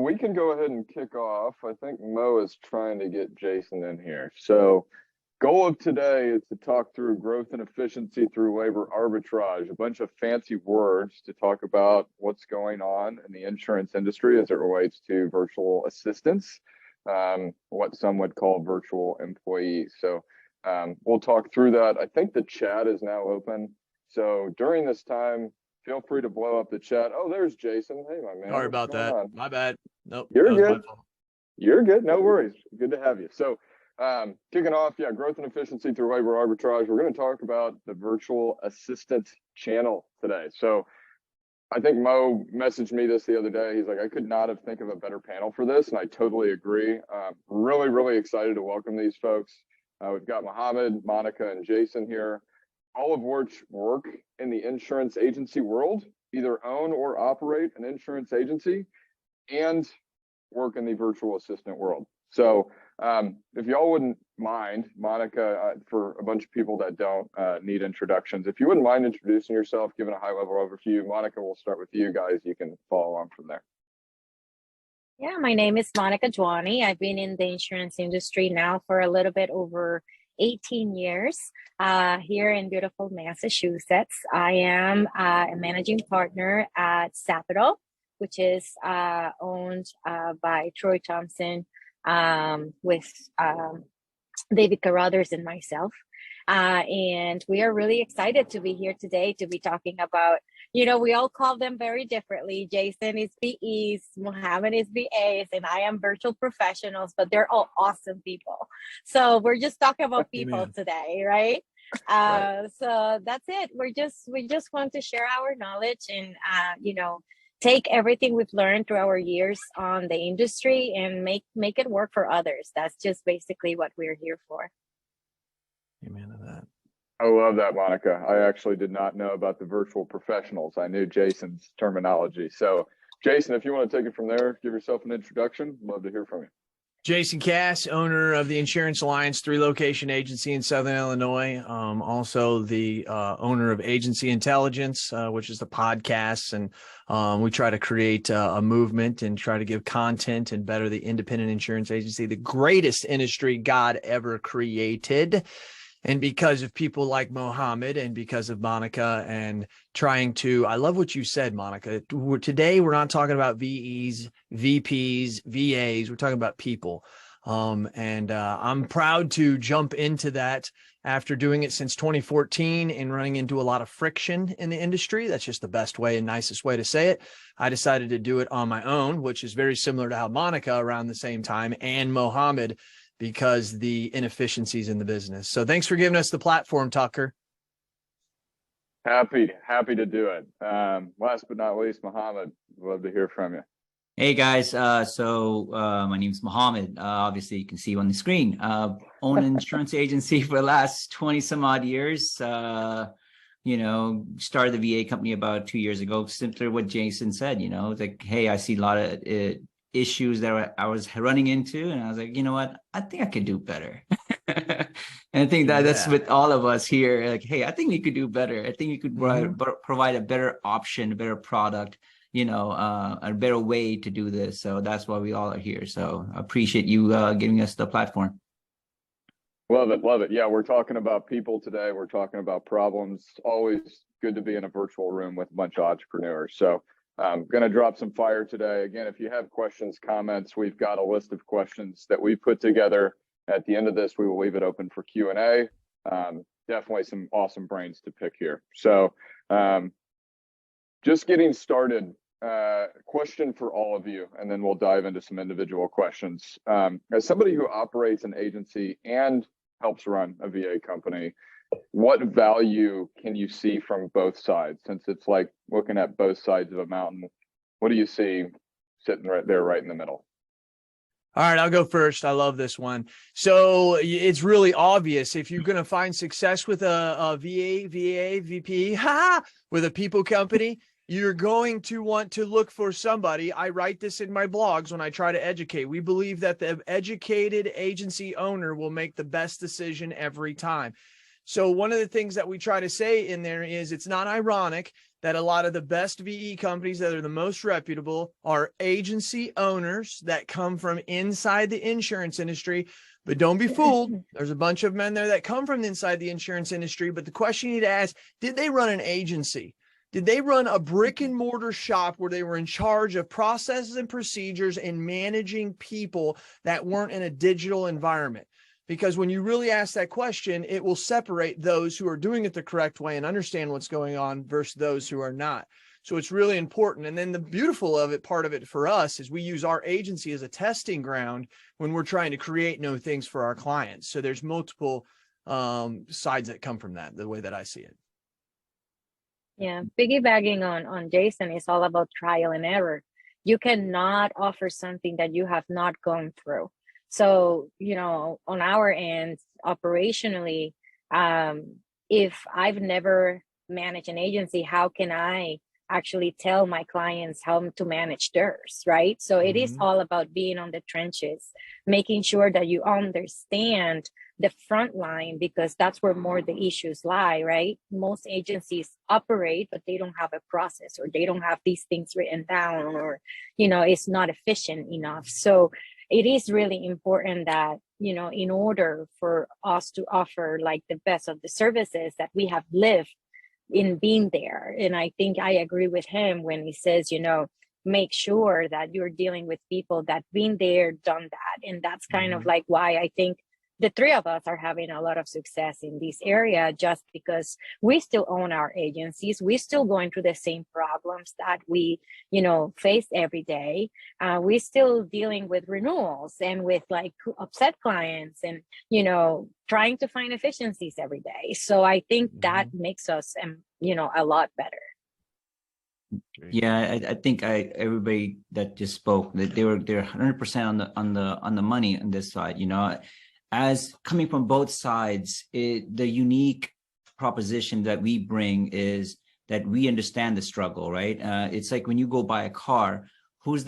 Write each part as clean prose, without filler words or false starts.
we can go ahead and kick off. I think Mo is trying to get Jason in here. So goal of today is to talk through growth and efficiency through labor arbitrage, a bunch of fancy words to talk about what's going on in the insurance industry as it relates to virtual assistants, what some would call virtual employees. So we'll talk through that. I think the chat is now open. So during this time, feel free to blow up the chat. Oh, there's Jason. Hey, my man. Sorry about that. My bad. Nope. You're good. You're good. No worries. Good to have you. So kicking off, growth and efficiency through labor arbitrage. We're going to talk about the virtual assistant channel today. So I think Mo messaged me this the other day. He's like, I could not have think of a better panel for this. And I totally agree. Really, really excited to welcome these folks. We've got Mohamad, Monica, and Jason here, all of which work in the insurance agency world, either own or operate an insurance agency, and work in the virtual assistant world. So if y'all wouldn't mind, Monica, for a bunch of people that don't need introductions, if you wouldn't mind introducing yourself, giving a high-level overview. Monica, we'll start with you guys. You can follow on from there. Yeah, my name is Monica Adwani. I've been in the insurance industry now for a little bit over 18 years here in beautiful Massachusetts. I am a managing partner at Capital, which is owned by Troy Thompson with David Carruthers and myself. And we are really excited to be here today to be talking about, we all call them very differently. Jason is VEs, Mohamad is VAs, and I am virtual professionals, but they're all awesome people. So we're just talking about people today, right? So that's it. We just want to share our knowledge and, take everything we've learned through our years on the industry and make it work for others. That's just basically what we're here for. Amen to that. I love that, Monica. I actually did not know about the virtual professionals. I knew Jason's terminology. So Jason, if you want to take it from there, give yourself an introduction. Love to hear from you. Jason Cass, owner of the Insurance Alliance 3-location agency in Southern Illinois. Also the owner of Agency Intelligence, which is the podcast. And we try to create a movement and try to give content and better the independent insurance agency, the greatest industry God ever created. And because of people like Mohamad and because of Monica and trying to, I love what you said, Monica. Today, we're not talking about VEs, VPs, VAs. We're talking about people. I'm proud to jump into that after doing it since 2014 and running into a lot of friction in the industry. That's just the best way and nicest way to say it. I decided to do it on my own, which is very similar to how Monica around the same time and Mohamad, because the inefficiencies in the business. So thanks for giving us the platform, Tucker. Happy to do it. Last but not least, Mohamad, love to hear from you. Hey guys, my name is Mohamad. Obviously you can see on the screen. Own an insurance agency for the last 20 some odd years. Started the VA company about 2 years ago. Simply what Jason said, it's like, hey, I see a lot of issues that I was running into, and I was like, you know what, I think I could do better. And I think that's with all of us here. Like, hey, I think we could do better. I think we could provide a better option, a better product, a better way to do this. So that's why we all are here. So I appreciate you giving us the platform. Love it. Yeah, we're talking about people today. We're talking about problems. Always good to be in a virtual room with a bunch of entrepreneurs. So I'm going to drop some fire today. Again, if you have questions, comments, we've got a list of questions that we put together. At the end of this, we will leave it open for Q&A. Definitely some awesome brains to pick here. So just getting started, question for all of you, and then we'll dive into some individual questions. As somebody who operates an agency and helps run a VA company, what value can you see from both sides? Since it's like looking at both sides of a mountain, what do you see sitting right there, right in the middle? All right, I'll go first. I love this one. So it's really obvious if you're going to find success with a VP, with a people company, you're going to want to look for somebody. I write this in my blogs when I try to educate. We believe that the educated agency owner will make the best decision every time. So one of the things that we try to say in there is it's not ironic that a lot of the best VE companies that are the most reputable are agency owners that come from inside the insurance industry. But don't be fooled. There's a bunch of men there that come from inside the insurance industry. But the question you need to ask, did they run an agency? Did they run a brick and mortar shop where they were in charge of processes and procedures and managing people that weren't in a digital environment? Because when you really ask that question, it will separate those who are doing it the correct way and understand what's going on versus those who are not. So it's really important. And then the beautiful of it, part of it for us, is we use our agency as a testing ground when we're trying to create new things for our clients. So there's multiple sides that come from that, the way that I see it. Yeah, piggybacking on Jason, is all about trial and error. You cannot offer something that you have not gone through. So, you know, on our end, operationally, if I've never managed an agency, how can I actually tell my clients how to manage theirs, right? So it is all about being on the trenches, making sure that you understand the front line, because that's where more the issues lie, right? Most agencies operate, but they don't have a process, or they don't have these things written down, or, you know, it's not efficient enough. So it is really important that, you know, in order for us to offer like the best of the services, that we have lived in being there. And I think I agree with him when he says, you know, make sure that you're dealing with people that been there, done that. And that's kind of like why I think the three of us are having a lot of success in this area, just because we still own our agencies. We're still going through the same problems that we, you know, face every day. We're still dealing with renewals and with like upset clients, and, you know, trying to find efficiencies every day. So I think that makes us, you know, a lot better. Yeah, I think everybody that just spoke, that they're 100% on the money on this side. You know, as coming from both sides, the unique proposition that we bring is that we understand the struggle, right? It's like when you go buy a car, whose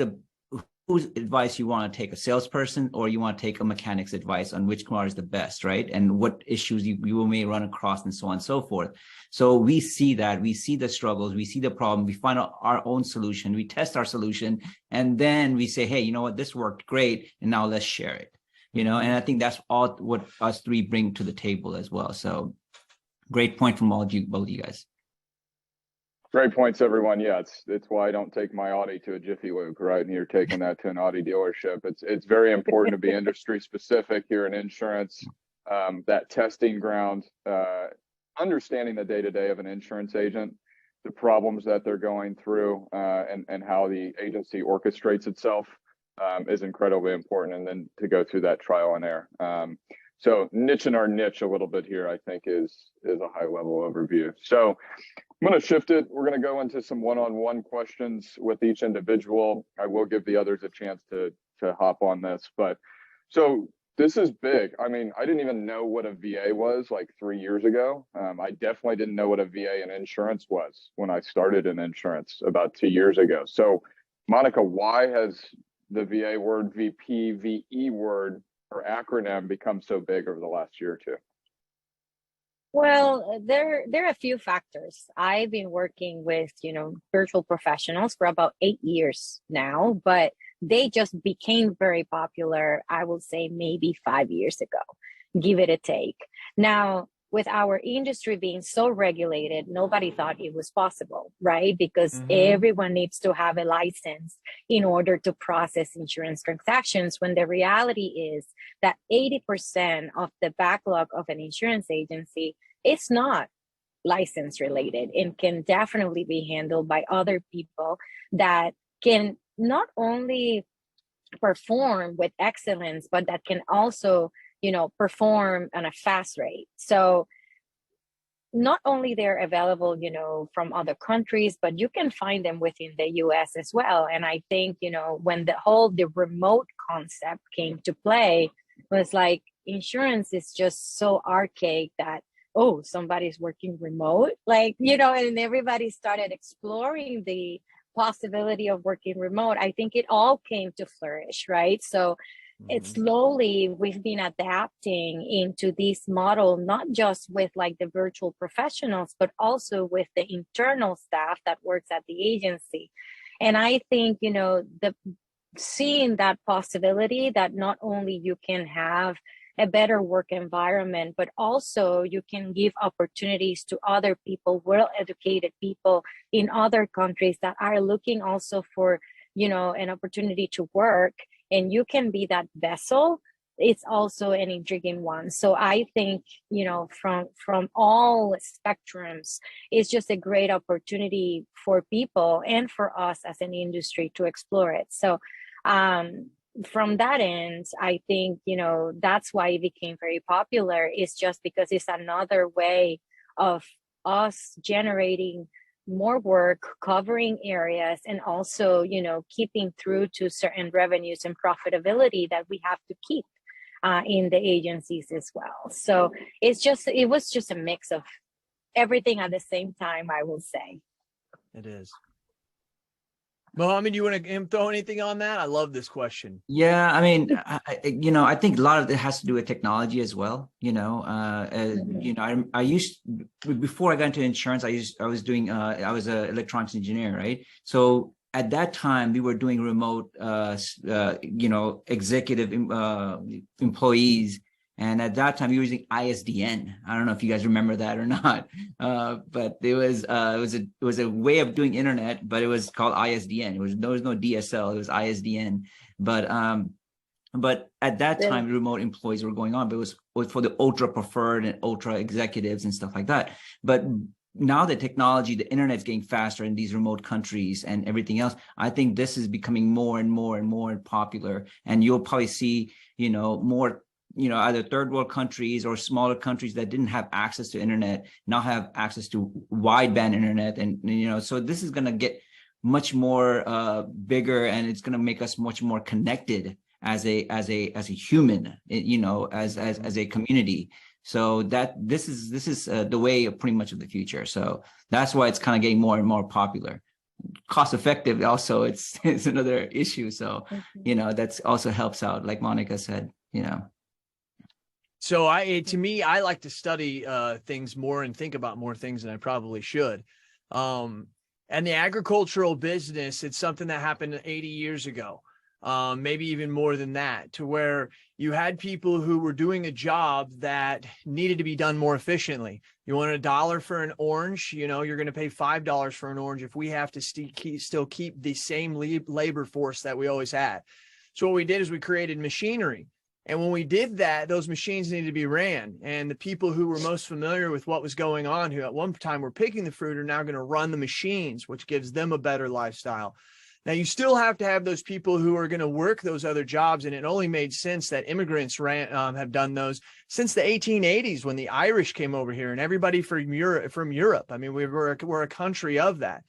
advice you want to take, a salesperson, or you want to take a mechanic's advice on which car is the best, right? And what issues you may run across, and so on and so forth. So we see that, we see the struggles, we see the problem, we find out our own solution, we test our solution, and then we say, hey, you know what, this worked great, and now let's share it. You know, and I think that's all what us three bring to the table as well. So great point from both of you guys. Great points, everyone. Yeah, it's why I don't take my Audi to a Jiffy Lube, right? And you're taking that to an Audi dealership. It's very important to be industry specific here in insurance. That testing ground, understanding the day-to-day of an insurance agent, the problems that they're going through, and how the agency orchestrates itself is incredibly important. And then to go through that trial and error. So niching our niche a little bit here, I think is a high level overview. So I'm going to shift it. We're going to go into some one-on-one questions with each individual. I will give the others a chance to hop on this, but so this is big. I mean, I didn't even know what a VA was like 3 years ago. I definitely didn't know what a VA in insurance was when I started in insurance about 2 years ago. So Monica, why has the VA word, VP, VE word, or acronym become so big over the last year or two? Well, there are a few factors. I've been working with, you know, virtual professionals for about 8 years now, but they just became very popular, I will say maybe 5 years ago, give it a take. Now, with our industry being so regulated, nobody thought it was possible, right? Because everyone needs to have a license in order to process insurance transactions, when the reality is that 80% of the backlog of an insurance agency is not license related and can definitely be handled by other people that can not only perform with excellence, but that can also, you know, perform on a fast rate. So not only they're available, you know, from other countries, but you can find them within the US as well. And I think, you know, when the remote concept came to play, it was like insurance is just so archaic that, oh, somebody's working remote, like, you know, and everybody started exploring the possibility of working remote. I think it all came to flourish, right? So It's slowly we've been adapting into this model, not just with like the virtual professionals, but also with the internal staff that works at the agency. And I think, the seeing that possibility that not only you can have a better work environment, but also you can give opportunities to other people, well-educated people in other countries that are looking also for, an opportunity to work, and you can be that vessel. It's also an intriguing one. So I think, from all spectrums, it's just a great opportunity for people and for us as an industry to explore it. So from that end, I think, that's why it became very popular. It's just because it's another way of us generating more work, covering areas, and also, keeping through to certain revenues and profitability that we have to keep in the agencies as well. So it was just a mix of everything at the same time, I will say. It is. Mohamad, you want to throw anything on that? I love this question. Yeah, I mean, I think a lot of it has to do with technology as well. I used, before I got into insurance, I was an electronics engineer, right? So at that time, we were doing remote, executive employees. And at that time, we were using ISDN. I don't know if you guys remember that or not, but it was a way of doing internet, but it was called ISDN. There was no DSL. It was ISDN. But at that time, remote employees were going on, but it was for the ultra preferred and ultra executives and stuff like that. But now the technology, the internet's getting faster in these remote countries and everything else. I think this is becoming more and more and more popular, and you'll probably see, more. Either third world countries or smaller countries that didn't have access to internet now have access to wideband internet. And, so this is going to get much more bigger, and it's going to make us much more connected as a human, as a community. So that this is the way of pretty much of the future. So that's why it's kind of getting more and more popular. Cost effective also, it's another issue. So, that's also helps out, like Monica said, So I like to study things more and think about more things than I probably should. And the agricultural business, it's something that happened 80 years ago, maybe even more than that, to where you had people who were doing a job that needed to be done more efficiently. You want $1 for an orange, you're going to pay $5 for an orange if we have to still keep the same labor force that we always had. So what we did is we created machinery. And when we did that, those machines needed to be ran. And the people who were most familiar with what was going on, who at one time were picking the fruit, are now going to run the machines, which gives them a better lifestyle. Now, you still have to have those people who are going to work those other jobs. And it only made sense that immigrants have done those since the 1880s, when the Irish came over here, and everybody from Europe. I mean, we're a country of that.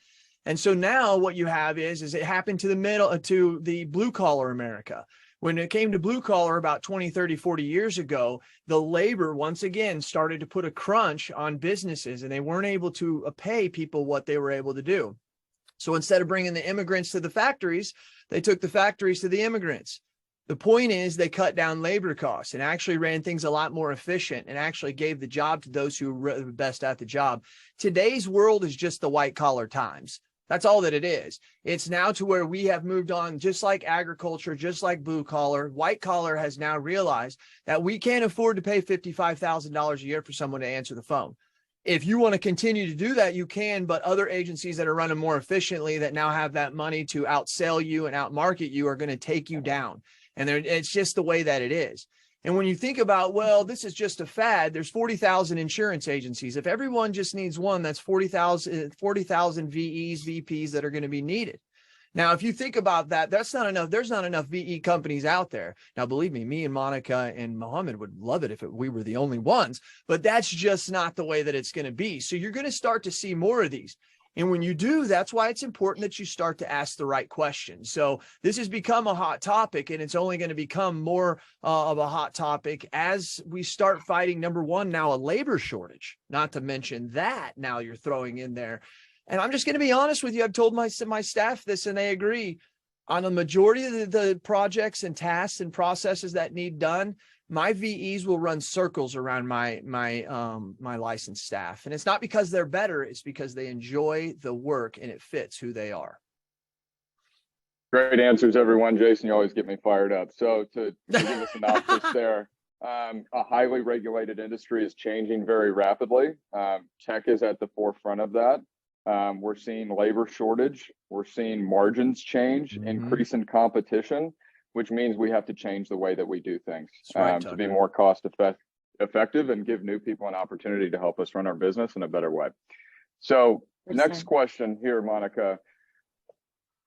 And so now what you have is it happened to the blue collar America. When it came to blue collar about 20, 30, 40 years ago, the labor once again started to put a crunch on businesses, and they weren't able to pay people what they were able to do. So instead of bringing the immigrants to the factories, they took the factories to the immigrants. The point is they cut down labor costs and actually ran things a lot more efficient, and actually gave the job to those who were the best at the job. Today's world is just the white collar times. That's all that it is. It's now to where we have moved on, just like agriculture, just like blue collar. White collar has now realized that we can't afford to pay $55,000 a year for someone to answer the phone. If you want to continue to do that, you can, but other agencies that are running more efficiently, that now have that money to outsell you and outmarket you, are going to take you down. And it's just the way that it is. And when you think about, well, this is just a fad, there's 40,000 insurance agencies. If everyone just needs one, that's 40,000 VEs, VPs that are going to be needed. Now, if you think about that, that's not enough. There's not enough VE companies out there. Now, believe me and Monica and Mohamad would love it if we were the only ones, but that's just not the way that it's going to be. So you're going to start to see more of these. And when you do, that's why it's important that you start to ask the right questions. So this has become a hot topic, and it's only going to become more of a hot topic as we start fighting, number one, now a labor shortage, not to mention that now you're throwing in there. And I'm just going to be honest with you. I've told my staff this, and they agree. On the majority of the projects and tasks and processes that need done, my VEs will run circles around my licensed staff. And it's not because they're better, it's because they enjoy the work and it fits who they are. Great answers, everyone. Jason, you always get me fired up. So to give a synopsis there, a highly regulated industry is changing very rapidly. Tech is at the forefront of that. We're seeing labor shortage. We're seeing margins change, increase in competition, which means we have to change the way that we do things to be more cost effective and give new people an opportunity to help us run our business in a better way. So next question here, Monica.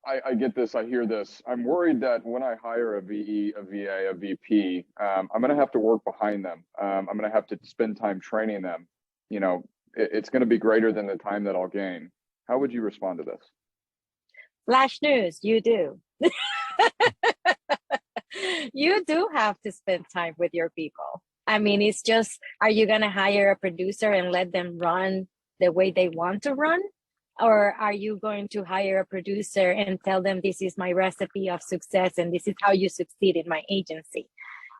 I get this, I hear this. I'm worried that when I hire a VE, a VA, a VP, I'm going to have to work behind them. I'm going to have to spend time training them. You know, it's going to be greater than the time that I'll gain. How would you respond to this? Flash news, you do. You do have to spend time with your people. I mean, it's just, are you going to hire a producer and let them run the way they want to run? Or are you going to hire a producer and tell them this is my recipe of success and this is how you succeed in my agency?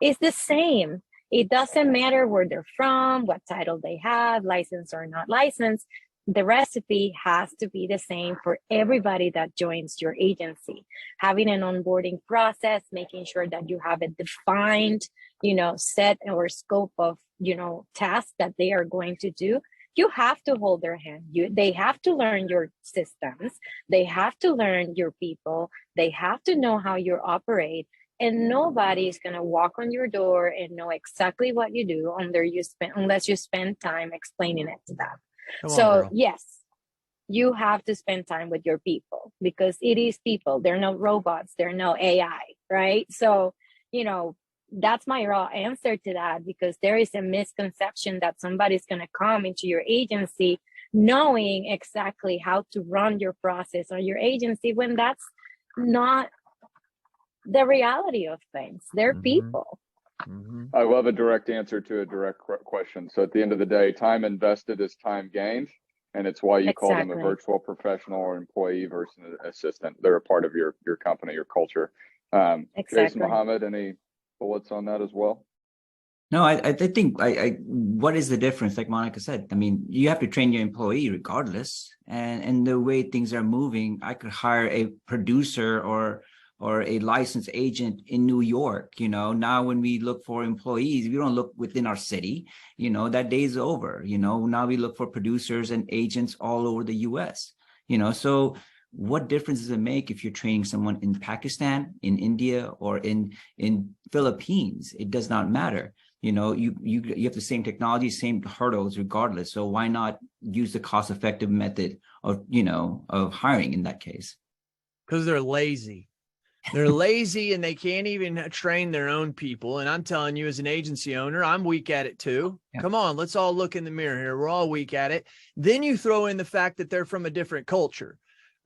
It's the same. It doesn't matter where they're from, what title they have, licensed or not licensed. The recipe has to be the same for everybody that joins your agency. Having an onboarding process, making sure that you have a defined, set or scope of, tasks that they are going to do. You have to hold their hand. They have to learn your systems. They have to learn your people. They have to know how you operate. And nobody is going to walk on your door and know exactly what you do unless you spend time explaining it to them. Yes, you have to spend time with your people because it is people. They're no robots. They're no AI, right? So, that's my raw answer to that, because there is a misconception that somebody's going to come into your agency knowing exactly how to run your process or your agency, when that's not the reality of things. They're people. I love a direct answer to a direct question. So at the end of the day, time invested is time gained. And it's why you call them a virtual professional or employee versus an assistant. They're a part of your company, your culture. Jason, Mohamad, any bullets on that as well? No, I think what is the difference? Like Monica said, I mean, you have to train your employee regardless. And the way things are moving, I could hire a producer or a licensed agent in New York. Now when we look for employees, we don't look within our city. That day's over. Now we look for producers and agents all over the US. So what difference does it make if you're training someone in Pakistan, in India, or in Philippines? It does not matter. You have the same technology, same hurdles regardless. So why not use the cost-effective method of hiring in that case? Because they're lazy. They're lazy and they can't even train their own people. And I'm telling you, as an agency owner, I'm weak at it too. Yeah. Come on, let's all look in the mirror here. We're all weak at it. Then you throw in the fact that they're from a different culture.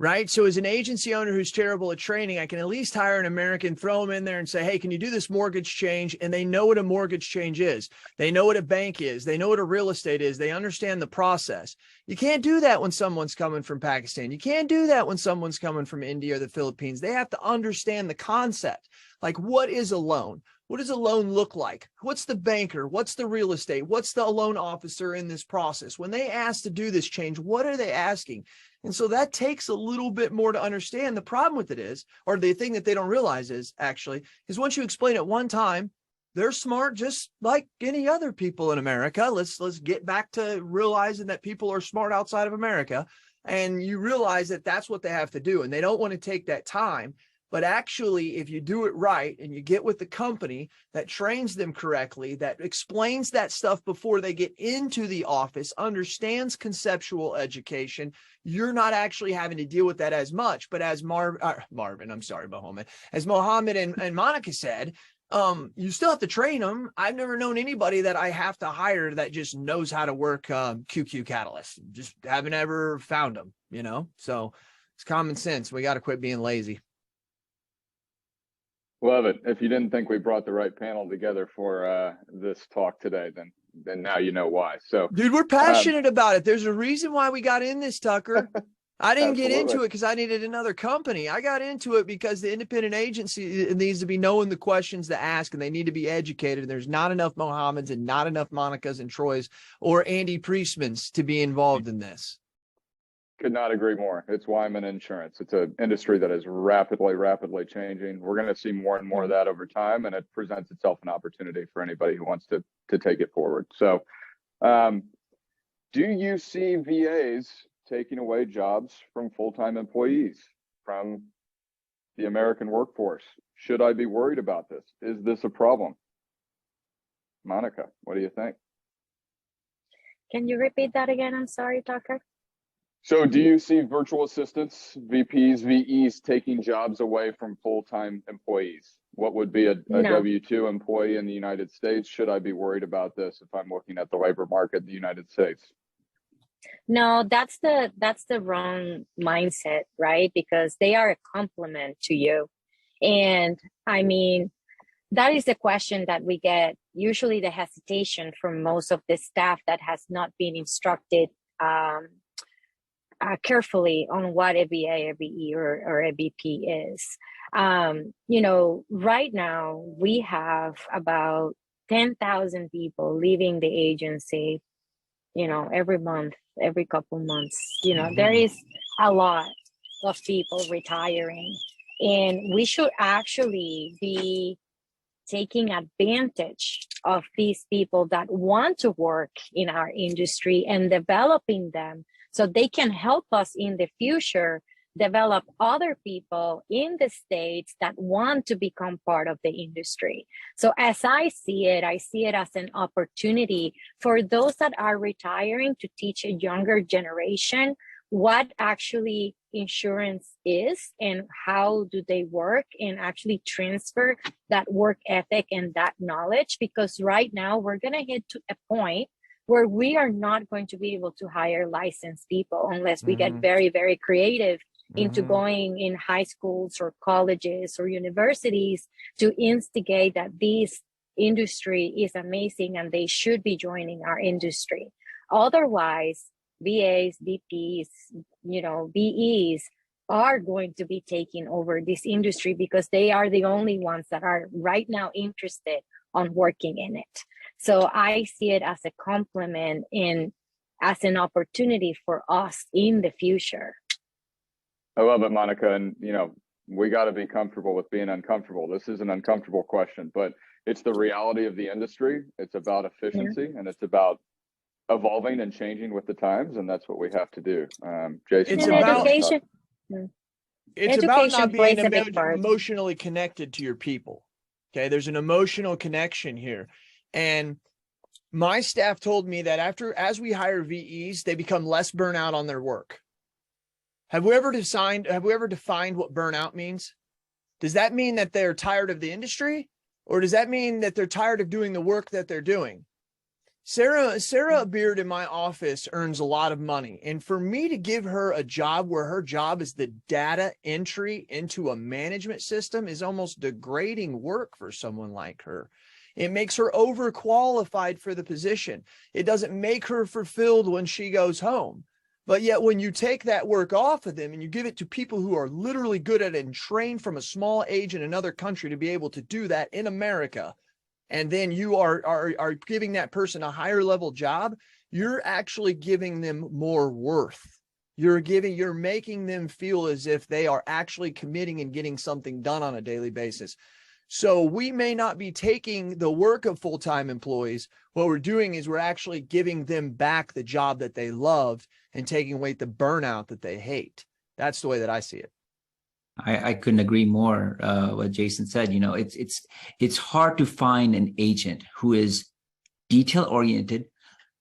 Right. So as an agency owner who's terrible at training, I can at least hire an American, throw them in there and say, hey, can you do this mortgage change? And they know what a mortgage change is. They know what a bank is. They know what a real estate is. They understand the process. You can't do that when someone's coming from Pakistan. You can't do that when someone's coming from India or the Philippines. They have to understand the concept. Like, what is a loan? What does a loan look like? What's the banker? What's the real estate? What's the loan officer in this process? When they ask to do this change, what are they asking? And so that takes a little bit more to understand. The problem with it is, or the thing that they don't realize is once you explain it one time, they're smart just like any other people in America. Let's get back to realizing that people are smart outside of America. And you realize that that's what they have to do. And they don't want to take that time. But actually, if you do it right and you get with the company that trains them correctly, that explains that stuff before they get into the office, understands conceptual education, you're not actually having to deal with that as much. But as Mohamad, as Mohamad and Monica said, you still have to train them. I've never known anybody that I have to hire that just knows how to work QQ Catalyst. Just haven't ever found them, So it's common sense. We got to quit being lazy. Love it. If you didn't think we brought the right panel together for this talk today, then now you know why. So, dude, we're passionate about it. There's a reason why we got in this, Tucker. I didn't get Absolutely. into it because I needed another company. I got into it because the independent agency needs to be knowing the questions to ask, and they need to be educated. There's not enough Mohammeds and not enough Monicas and Troys or Andy Priestmans to be involved in this. Could not agree more. It's why I'm in insurance. It's an industry that is rapidly changing. We're going to see more and more of that over time, and it presents itself an opportunity for anybody who wants to take it forward. So, do you see VAs taking away jobs from full-time employees, from the American workforce? Should I be worried about this? Is this a problem? Monica, what do you think? Can you repeat that again? I'm sorry, Tucker. So do you see virtual assistants, VPs, VEs taking jobs away from full-time employees? What would be a No. W-2 employee in the United States? Should I be worried about this if I'm looking at the labor market in the United States? No, that's the wrong mindset, right? Because they are a complement to you. And I mean, that is the question that we get, usually the hesitation from most of the staff that has not been instructed carefully on what a VA, a VE, or a VP is. You know, right now we have about 10,000 people leaving the agency, you know, every month, every couple months. You know, there is a lot of people retiring, and we should actually be taking advantage of these people that want to work in our industry and developing them so they can help us in the future develop other people in the States that want to become part of the industry. So as I see it as an opportunity for those that are retiring to teach a younger generation what actually insurance is and how do they work, and actually transfer that work ethic and that knowledge. Because right now we're going to hit to a point where we are not going to be able to hire licensed people unless we get very, very creative into going in high schools or colleges or universities to instigate that this industry is amazing and they should be joining our industry. Otherwise, VAs, VPs, you know, VEs are going to be taking over this industry because they are the only ones that are right now interested on working in it. So I see it as a complement and as an opportunity for us in the future. I love it, Monica. And, you know, we got to be comfortable with being uncomfortable. This is an uncomfortable question, but it's the reality of the industry. It's about efficiency and it's about evolving and changing with the times. And that's what we have to do. Jason, It's And about education. It's about Education not plays being a big part. emotionally connected to your people. Okay. There's an emotional connection here. And my staff told me that as we hire VEs, they become less burnout on their work. Have we ever defined what burnout means? Does that mean that they're tired of the industry, or does that mean that they're tired of doing the work that they're doing? Sarah Beard in my office earns a lot of money. And for me to give her a job where her job is the data entry into a management system is almost degrading work for someone like her. It makes her overqualified for the position. It doesn't make her fulfilled when she goes home. But yet when you take that work off of them and you give it to people who are literally good at it and trained from a small age in another country to be able to do that in America, and then you are giving that person a higher level job, you're actually giving them more worth. You're making them feel as if they are actually committing and getting something done on a daily basis. So we may not be taking the work of full-time employees. What we're doing is we're actually giving them back the job that they loved and taking away the burnout that they hate. That's the way that I see it. I couldn't agree more. What Jason said, you know, it's hard to find an agent who is detail oriented,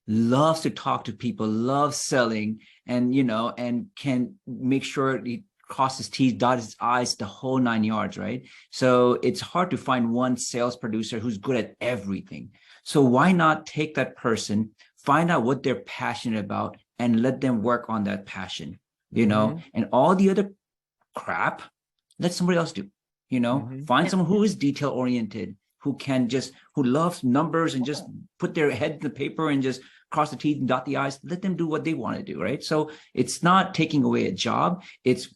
loves to talk to people, loves selling, and, you know, and can make sure he crosses his T's, dots his I's, the whole 9 yards, right? So it's hard to find one sales producer who's good at everything. So why not take that person, find out what they're passionate about, and let them work on that passion, you know, and all the other crap, let somebody else do, you know, find someone who is detail oriented, who loves numbers and just put their head in the paper and just cross the T's and dot the I's, let them do what they want to do, right? So it's not taking away a job. It's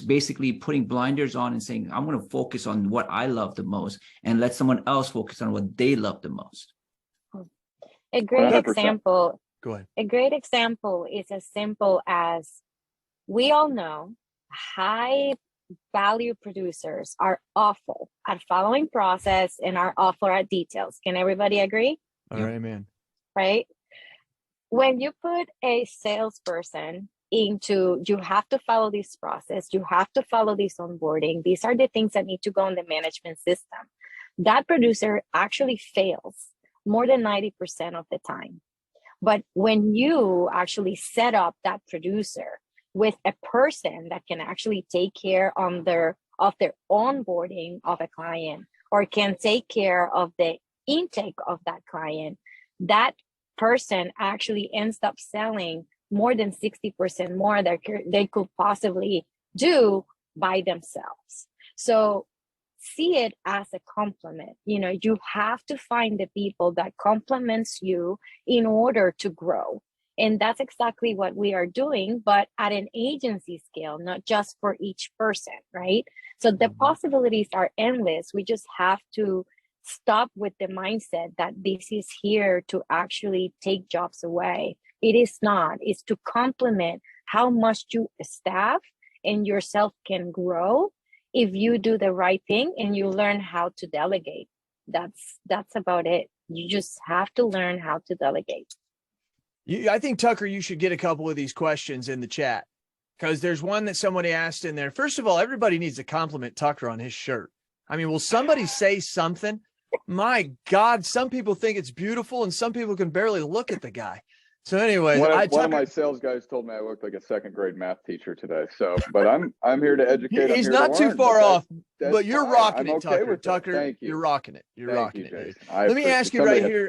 basically putting blinders on and saying, I'm going to focus on what I love the most and let someone else focus on what they love the most. A great 100%. example. Go ahead. A great example is as simple as we all know high value producers are awful at following process and are awful at details. Can everybody agree? All right, man. Right? When you put a salesperson into, you have to follow this process, you have to follow this onboarding. These are the things that need to go in the management system. That producer actually fails more than 90% of the time. But when you actually set up that producer with a person that can actually take care of their onboarding of a client, or can take care of the intake of that client, that person actually ends up selling more than 60% more that they could possibly do by themselves. So see it as a compliment. You have to find the people that complements you in order to grow. And that's exactly what we are doing, but at an agency scale, not just for each person, right? So the possibilities are endless. We just have to stop with the mindset that this is here to actually take jobs away. It is not. It's to complement how much you staff and yourself can grow if you do the right thing and you learn how to delegate. That's about it. You just have to learn how to delegate. I think, Tucker, you should get a couple of these questions in the chat, because there's one that somebody asked in there. First of all, everybody needs to compliment Tucker on his shirt. I mean, will somebody say something? My God, some people think it's beautiful and some people can barely look at the guy. So anyway, one of my sales guys told me I looked like a second grade math teacher today. So, but I'm here to educate. He's not too far off, but you're rocking it, Tucker. Tucker, Thank you. You're rocking it. You're rocking it. Jason. Let me ask you right here.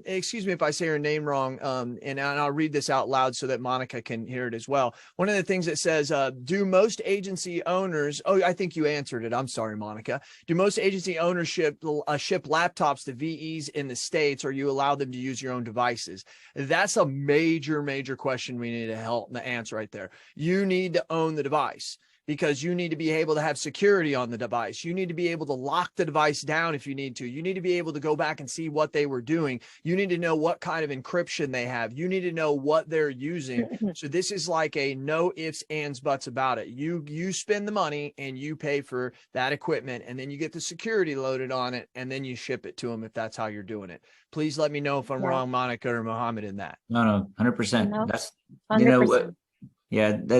Excuse me if I say your name wrong. And I'll read this out loud so that Monica can hear it as well. One of the things that says, do most agency owners, I think you answered it. I'm sorry, Monica. Do most agency ownership ship laptops to VEs in the States, or you allow them to use your own devices? That's a major question we need to help the answer right there. You need to own the device, because you need to be able to have security on the device. You need to be able to lock the device down if you need to. You need to be able to go back and see what they were doing. You need to know what kind of encryption they have. You need to know what they're using. So this is like a no ifs, ands, buts about it. You spend the money and you pay for that equipment, and then you get the security loaded on it, and then you ship it to them if that's how you're doing it. Please let me know if I'm wrong, Monica or Mohamad, in that. No, 100%. No, that's 100%.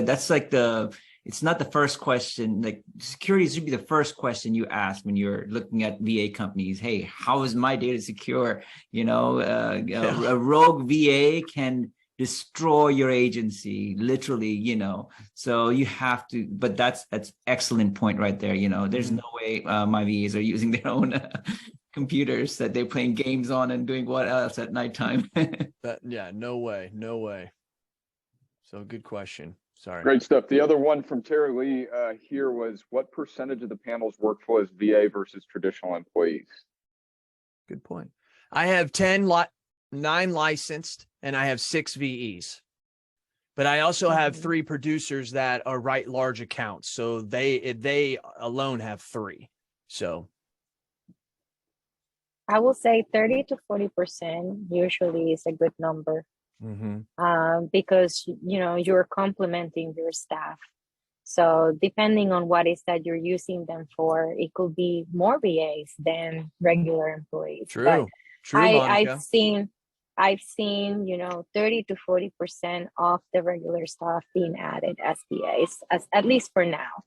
That's like it's not the first question. Like, security should be the first question you ask when you're looking at VA companies. Hey, how is my data secure? A rogue VA can destroy your agency, literally, so you have to, but that's excellent point right there. There's no way my VAs are using their own computers that they're playing games on and doing what else at nighttime. No way. So good question. Sorry. Great stuff. The other one from Terry Lee here was, what percentage of the panel's workflow is VA versus traditional employees? Good point. I have 9 licensed and I have 6 VEs, but I also have 3 producers that are write large accounts. So they alone have 3. So I will say 30 to 40% usually is a good number. Because you're complementing your staff. So depending on what is that you're using them for, it could be more VAs than regular employees. True. I've seen 30 to 40% of the regular staff being added as VAs, at least for now.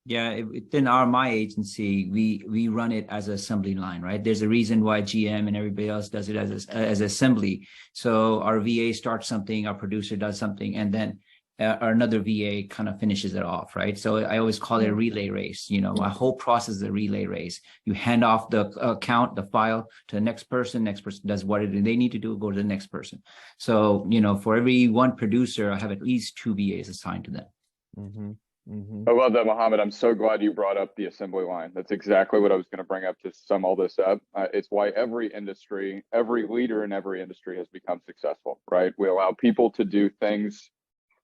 Yeah, within my agency, we run it as an assembly line, right? There's a reason why GM and everybody else does it as assembly. So our VA starts something, our producer does something, and then another VA kind of finishes it off, right? So I always call it a relay race. My whole process is a relay race. You hand off the account, the file to the next person does what they need to do, go to the next person. So, for every one producer, I have at least 2 VAs assigned to them. I love that, Mohamad. I'm so glad you brought up the assembly line. That's exactly what I was going to bring up to sum all this up. It's why every industry, every leader in every industry has become successful, right? We allow people to do things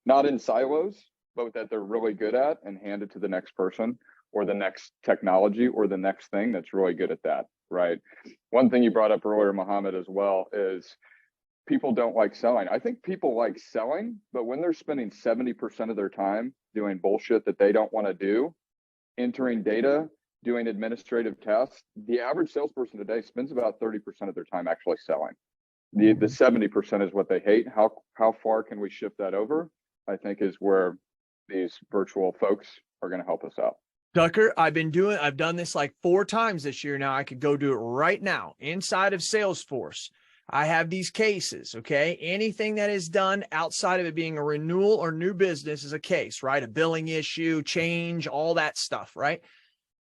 not in silos, but that they're really good at and hand it to the next person or the next technology or the next thing that's really good at that, right? One thing you brought up earlier, Mohamad, as well, is people don't like selling. I think people like selling, but when they're spending 70% of their time doing bullshit that they don't want to do, entering data, doing administrative tasks, the average salesperson today spends about 30% of their time actually selling. The 70% is what they hate. How far can we shift that over? I think is where these virtual folks are going to help us out. Tucker, I've done this like 4 times this year now. I could go do it right now inside of Salesforce. I have these cases, okay? Anything that is done outside of it being a renewal or new business is a case, right? A billing issue, change, all that stuff, right?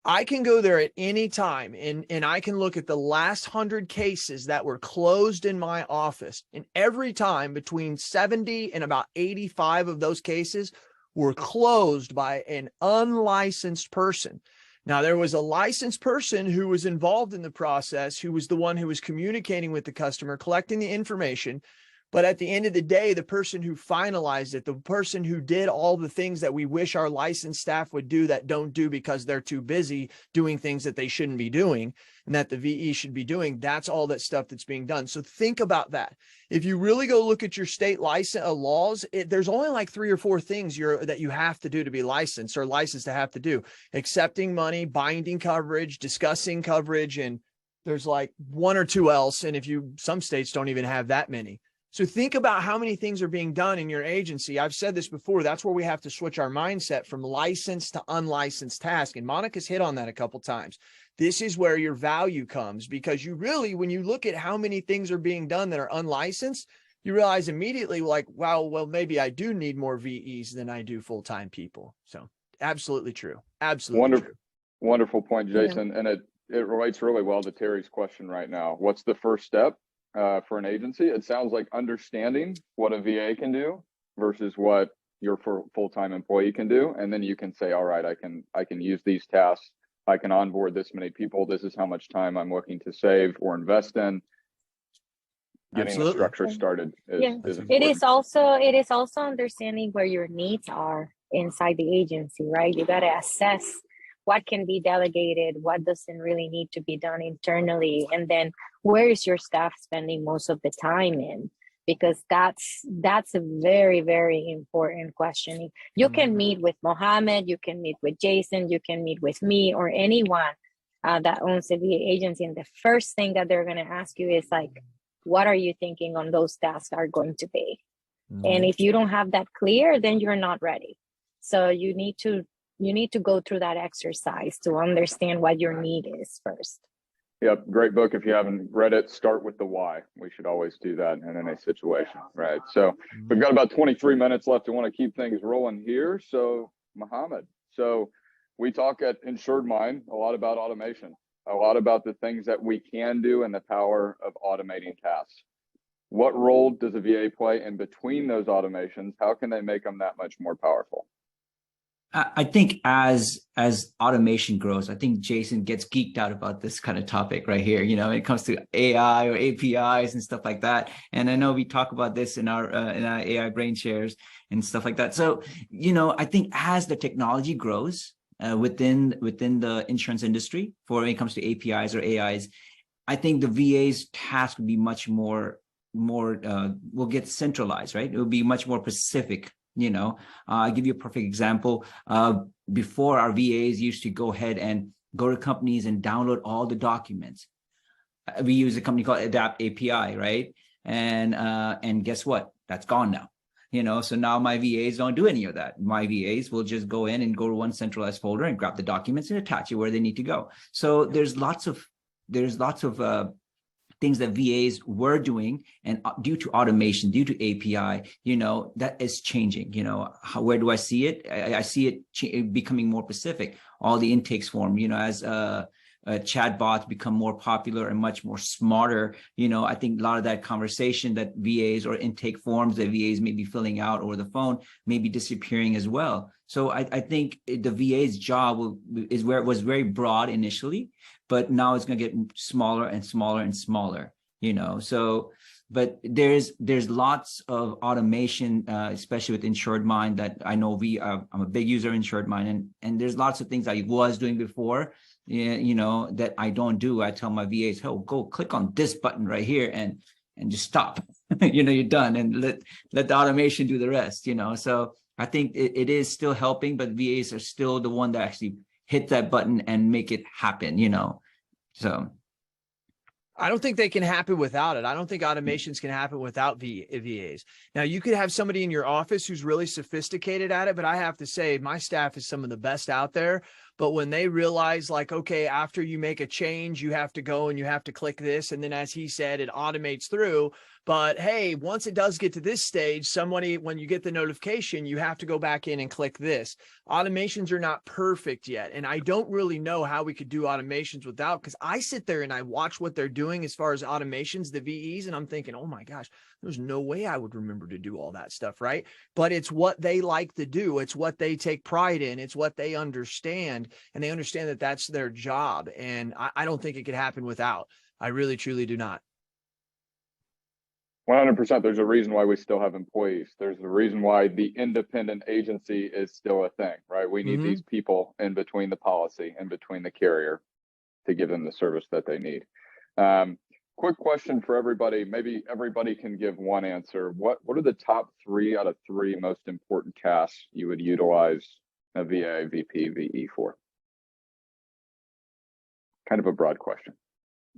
I can go there at any time and I can look at the last 100 cases that were closed in my office. And every time between 70 and about 85 of those cases were closed by an unlicensed person. Now, there was a licensed person who was involved in the process, who was the one who was communicating with the customer, collecting the information. But at the end of the day, the person who finalized it, the person who did all the things that we wish our licensed staff would do that don't do because they're too busy doing things that they shouldn't be doing and that the VE should be doing, that's all that stuff that's being done. So think about that. If you really go look at your state license laws, there's only like 3 or 4 things that you have to do to be licensed or licensed to have to do: accepting money, binding coverage, discussing coverage, and there's like 1 or 2 else. And some states don't even have that many. So think about how many things are being done in your agency. I've said this before. That's where we have to switch our mindset from licensed to unlicensed task. And Monica's hit on that a couple of times. This is where your value comes, because you really, when you look at how many things are being done that are unlicensed, you realize immediately like, wow, well, maybe I do need more VEs than I do full-time people. So absolutely true. Absolutely true. Wonderful point, Jason. Yeah. And it relates really well to Terry's question right now. What's the first step? For an agency? It sounds like understanding what a VA can do versus what your full-time employee can do. And then you can say, all right, I can use these tasks. I can onboard this many people. This is how much time I'm looking to save or invest in. Getting the structure started is it is also understanding where your needs are inside the agency, right? You got to assess what can be delegated, what doesn't really need to be done internally, and then where is your staff spending most of the time in? Because that's a very, very important question. You can meet with Mohamad, you can meet with Jason, you can meet with me or anyone that owns a VA agency, and the first thing that they're going to ask you is like, what are you thinking on those tasks are going to be? And if you don't have that clear, then you're not ready. So you need to go through that exercise to understand what your need is first. Yep, great book. If you haven't read it, start with the why. We should always do that in any situation, right? So we've got about 23 minutes left. I want to keep things rolling here. So Mohamad, so we talk at InsuredMine a lot about automation, a lot about the things that we can do and the power of automating tasks. What role does a VA play in between those automations? How can they make them that much more powerful? I think as automation grows, I think Jason gets geeked out about this kind of topic right here. You know, when it comes to AI or APIs and stuff like that. And I know we talk about this in our AI brain shares and stuff like that. So, you know, I think as the technology grows within the insurance industry, when it comes to APIs or AIs, I think the VA's task would be much more will get centralized, right? It will be much more specific. You know, I'll give you a perfect example. Before, our VAs used to go ahead and go to companies and download all the documents. We use a company called Adapt API, right? And guess what? That's gone now. You know, so now my VAs don't do any of that. My VAs will just go in and go to one centralized folder and grab the documents and attach it where they need to go. So there's lots of things that VAs were doing, and due to automation, due to API, you know, that is changing. You know, where do I see it? I see it becoming more specific. All the intakes form, you know, as chatbots become more popular and much more smarter, I think a lot of that conversation that VAs or intake forms that VAs may be filling out over the phone may be disappearing as well. So I think the VA's job is where it was very broad initially, but now it's going to get smaller and smaller and smaller, so. But there's lots of automation, especially with InsuredMine, that I know I'm a big user of InsuredMine, and there's lots of things I was doing before, that I don't do. I tell my VAs, oh, go click on this button right here and just stop. You're done, and let the automation do the rest. So I think it is still helping, but VAs are still the one that actually hit that button and make it happen. So. I don't think they can happen without it. I don't think automations can happen without VAs. Now, you could have somebody in your office who's really sophisticated at it, but I have to say my staff is some of the best out there. But when they realize, like, okay, after you make a change, you have to go and you have to click this. And then, as he said, it automates through. But hey, once it does get to this stage, when you get the notification, you have to go back in and click this. Automations are not perfect yet. And I don't really know how we could do automations without, because I sit there and I watch what they're doing as far as automations, the VEs, and I'm thinking, oh my gosh, there's no way I would remember to do all that stuff, right? But it's what they like to do. It's what they take pride in. It's what they understand. And they understand that that's their job. And I don't think it could happen without. I really, truly do not. 100%. There's a reason why we still have employees. There's a reason why the independent agency is still a thing, right? We need these people in between the policy, in between the carrier, to give them the service that they need. Quick question for everybody. Maybe everybody can give one answer. What are the top 3 out of 3 most important tasks you would utilize a VA, VP, VE for? Kind of a broad question.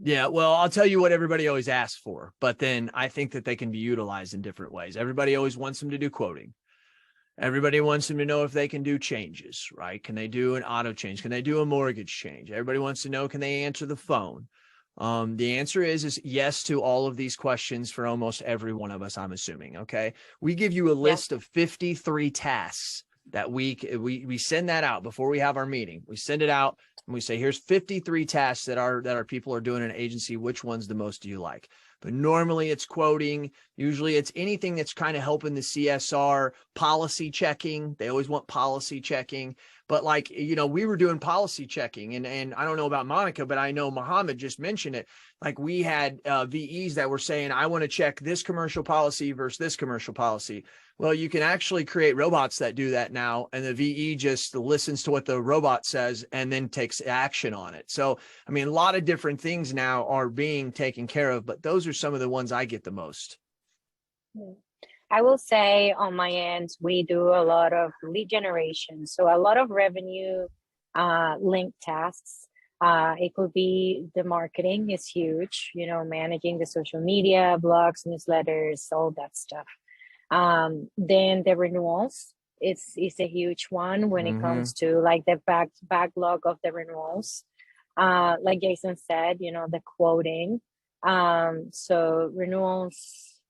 Yeah, well, I'll tell you what everybody always asks for, but then I think that they can be utilized in different ways. Everybody always wants them to do quoting. Everybody wants them to know if they can do changes, right? Can they do an auto change? Can they do a mortgage change? Everybody wants to know, can they answer the phone? The answer is yes to all of these questions for almost every one of us, I'm assuming. Okay. We give you a list of 53 tasks that we send that out before we have our meeting. We send it out and we say, here's 53 tasks that our people are doing in an agency. Which one's the most do you like? But normally it's quoting. Usually it's anything that's kind of helping the CSR, policy checking. They always want policy checking. But like, we were doing policy checking, and I don't know about Monica, but I know Mohamad just mentioned it. Like, we had VEs that were saying, I want to check this commercial policy versus this commercial policy. Well, you can actually create robots that do that now, and the VE just listens to what the robot says and then takes action on it. So, I mean, a lot of different things now are being taken care of, but those are some of the ones I get the most. I will say on my end, we do a lot of lead generation. So a lot of revenue linked tasks. It could be the marketing is huge, managing the social media, blogs, newsletters, all that stuff. Then the renewals is a huge one when it comes to like the backlog of the renewals. Like Jason said, the quoting. So